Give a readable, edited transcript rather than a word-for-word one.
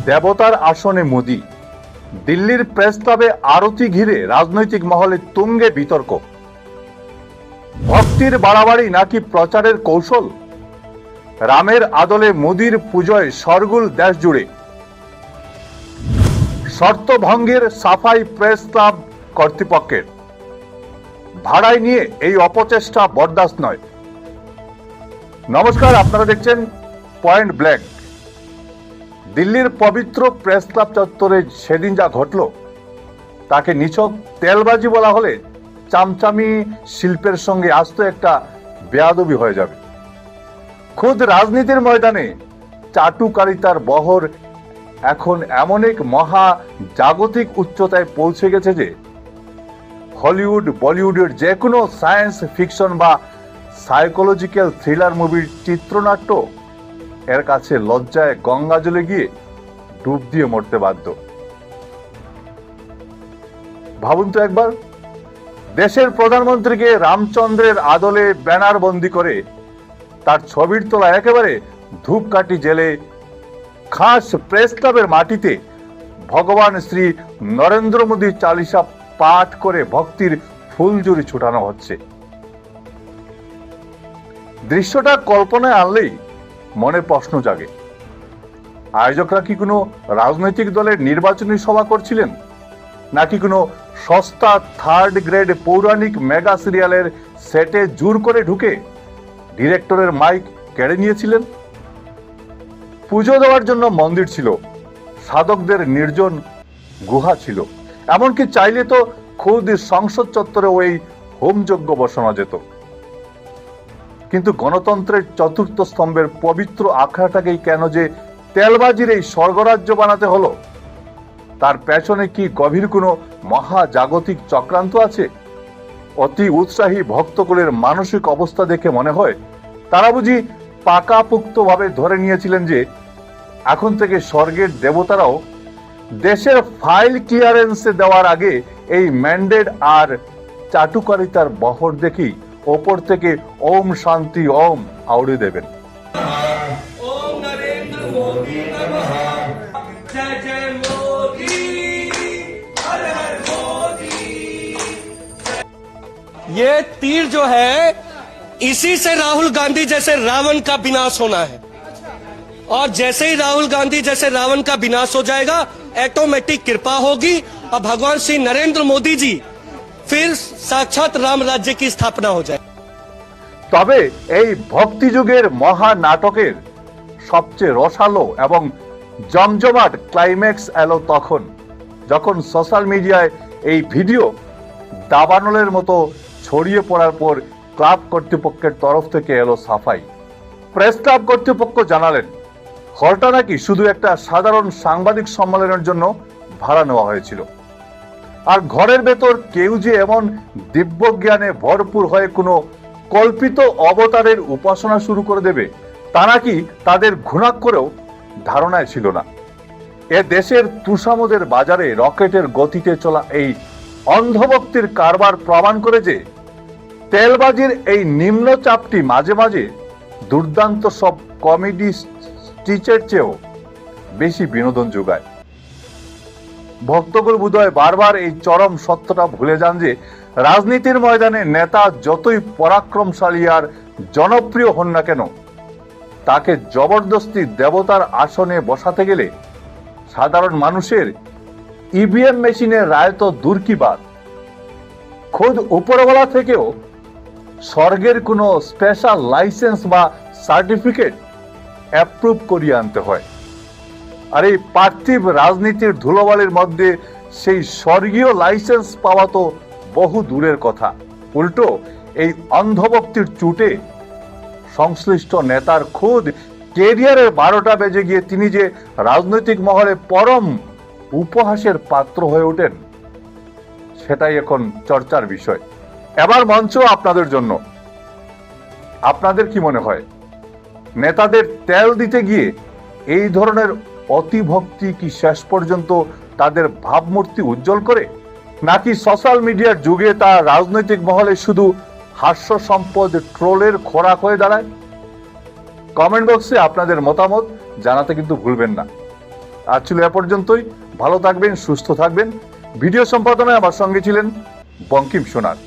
দেবতার আসনে মোদি, দিল্লির প্রেস ক্লাবে আরতি ঘিরে রাজনৈতিক মহলে তুঙ্গে বিতর্ক। ভক্তির বাড়াবাড়ি নাকি প্রচারের কৌশল? রামের আদলে মোদির পুজোয় শরগুল দেশ জুড়ে। শর্ত ভঙ্গের সাফাই প্রেস ক্লাব কর্তৃপক্ষের। ভাড়ায় নিয়ে এই অপচেষ্টা বরদাস্ত নয়। নমস্কার, আপনারা দেখছেন পয়েন্ট ব্ল্যাক। দিল্লির পবিত্র প্রেস ক্লাব চত্বরে সেদিন যা ঘটল তাকে নিছক তেলবাজি বলা হলে চামচামি শিল্পের সঙ্গে আস্ত একটা বেয়াদবি হয়ে যাবে। খুদ রাজনীতির ময়দানে চাটুকারিতার বহর এখন এমন এক মহা জাগতিক উচ্চতায় পৌঁছে গেছে যে হলিউড, বলিউডের যে কোনো সায়েন্স ফিকশন বা সাইকোলজিক্যাল থ্রিলার মুভির চিত্রনাট্য এর কাছে লজ্জায় গঙ্গা জলে গিয়ে ডুব দিয়ে মরতে বাধ্য। ভাবুন তো একবার, দেশের প্রধানমন্ত্রীকে রামচন্দ্রের আদলে ব্যানার বন্দি করে তার ছবির তোলা একেবারে ধূপকাঠি জেলে খাস প্রেস ক্লাবের মাটিতে ভগবান শ্রী নরেন্দ্র মোদী চালিসা পাঠ করে ভক্তির ফুলঝুরি ছুটানো হচ্ছে। দৃশ্যটা কল্পনায় আনলেই মনে প্রশ্ন জাগে, আয়োজকরা কি কোনো রাজনৈতিক দলের নির্বাচনী সভা করছিলেন, নাকি কোনো সস্তা থার্ড গ্রেড পৌরাণিক মেগা সিরিয়ালের সেটে জোর করে ঢুকে ডিরেক্টরের মাইক কেড়ে নিয়েছিলেন? পুজো দেওয়ার জন্য মন্দির ছিল, সাধকদের নির্জন গুহা ছিল, এমনকি চাইলে তো খোদ সংসদ চত্বরে ওই হোমযজ্ঞ বসানো যেত। কিন্তু গণতন্ত্রের চতুর্থ স্তম্ভের পবিত্র আখড়াটাকেই কেন যে তেলবাজির এই স্বর্গরাজ্য বানাতে হলো? তার পেছনে কি গভীর কোনো মহাজাগতিক চক্রান্ত আছে? অতি উৎসাহী ভক্তকুলের মানসিক অবস্থা দেখে মনে হয় তারা বুঝি পাকাপোক্তভাবে ধরে নিয়েছিলেন যে এখন থেকে স্বর্গের দেবতারাও দেশের ফাইল ক্লিয়ারেন্সে দেওয়ার আগে এই ম্যান্ডেট আর চাটুকারিতার বহর দেখি ওপর থেকে ওম শান্তি ওম আউড়ে দেবেন। ये तीर जो है इसी से राहुल गांधी जैसे रावण का विनाश होना है, और जैसे ही राहुल गांधी जैसे रावण का विनाश हो जाएगा ऑटोमेटिक कृपा होगी और भगवान श्री नरेंद्र मोदी जी फिर साक्षात राम राज्य की स्थापना हो जाए। তবে এই ভক্তি যুগের মহা নাটকের সবচেয়ে রসালো এবং জমজমাট ক্লাইম্যাক্স এলো তখন যখন সোশ্যাল মিডিয়ায় এই ভিডিও দাবানলের মতো ছড়িয়ে পড়ার পর ক্লাব কর্তৃপক্ষের তরফ থেকে এলো সাফাই। প্রেস ক্লাব কর্তৃপক্ষ জানালেন হলটা নাকি শুধু একটা সাধারণ সাংবাদিক সম্মেলনের জন্য ভাড়া নেওয়া হয়েছিল, আর ঘরের ভেতর কেউ যে এমন দিব্য জ্ঞানে ভরপুর হয়ে কোনো কল্পিত অবতারের উপাসনা শুরু করে দেবে তা নাকি তাদের ঘুণাক্ষরেও ধারণায় ছিল না। এ দেশের তুষামোদের বাজারে রকেটের গতিতে চলা এই অন্ধভক্তির কারবার প্রমাণ করে যে তেলবাজির এই নিম্নচাপটি মাঝে মাঝে দুর্দান্ত সব কমেডি স্টিচের চেয়েও বেশি বিনোদন যোগায়। ভক্তকুল বোধহয় বারবার এই চরম সত্যটা ভুলে যান যে রাজনীতির ময়দানে নেতা যতই পরাক্রমশালী আর জনপ্রিয় হন না কেন, তাকে জবরদস্তি দেবতার আসনে বসাতে গেলে সাধারণ মানুষের ইভিএম মেশিনের রায় তো দূর কি বাদ, খোদ উপরওয়ালা থেকেও স্বর্গের কোনো স্পেশাল লাইসেন্স বা সার্টিফিকেট অ্যাপ্রুভ করিয়ে আনতে হয়। আর এই পার্থিব রাজনীতির ধুলোবালির মধ্যে সেই স্বর্গীয় লাইসেন্স পাওয়া তো বহু দূরের কথা। উল্টো এই অন্ধভক্তির চুটে সংশ্লিষ্ট নেতার খোদ ক্যারিয়ারের 12টা বেজে গিয়ে তিনি যে রাজনৈতিক মহলে পরম উপহাসের পাত্র হয়ে ওঠেন সেটাই এখন চর্চার বিষয়। এবার মঞ্চ আপনাদের জন্য। আপনাদের কি মনে হয় নেতাদের তেল দিতে গিয়ে এই ধরনের অতিভক্তি কি শেষ পর্যন্ত তাদের ভাবমূর্তি উজ্জ্বল করে, নাকি সোশ্যাল মিডিয়ার যুগে তা রাজনৈতিক মহলে শুধু হাস্য সম্পদ ট্রোলের খোরাক হয়ে দাঁড়ায়? কমেন্ট বক্সে আপনাদের মতামত জানাতে কিন্তু ভুলবেন না। আজ ছিল এ পর্যন্তই। ভালো থাকবেন, সুস্থ থাকবেন। ভিডিও সম্পাদনায় আমার সঙ্গে ছিলেন বঙ্কিম সোনার।